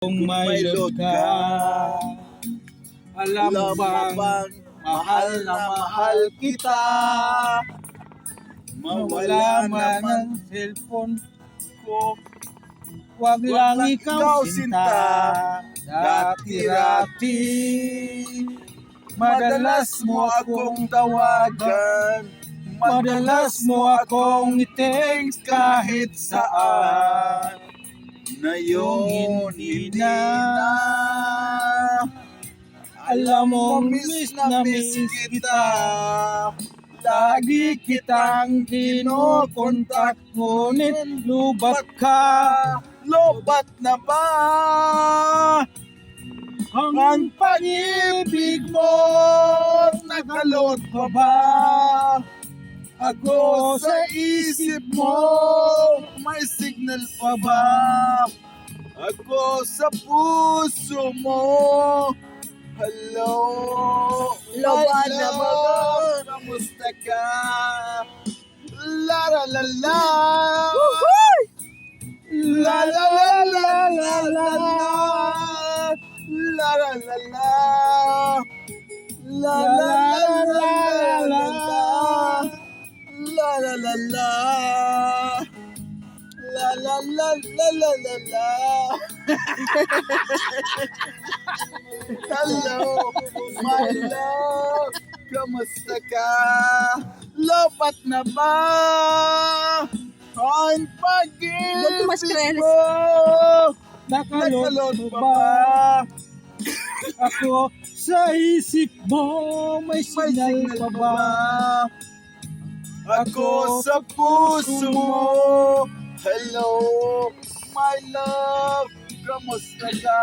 Kung may load ka, alam mo bang mahal na mahal kita. Mawala man ang cellphone ko, wag lang ikaw sinta. Dati-dati, madalas mo akong tawagan, madalas mo akong i-text kahit saan. Ngayon hindi na, alam mo miss na miss kita. Lagi kitang kinokontak, ngunit lubat ka. Lobat na ba ang pag-ibig mo? Nakalot pa ba ako sa isip mo? May signal pa ba ako sa puso mo? Hello, Lobat na ba? Kamusta ka? La la la la. La la la la la la la. La la la la. La la la la la la. La la la la. La la la la la la la. Hello, my love. Kamusta ka? Lobat na ba ang Don't mas pag-ibig creres. mo? Nakalot ba ako sa isip mo? May signal pa ba ako sa puso mo? Hello, my love. Kamusta ka?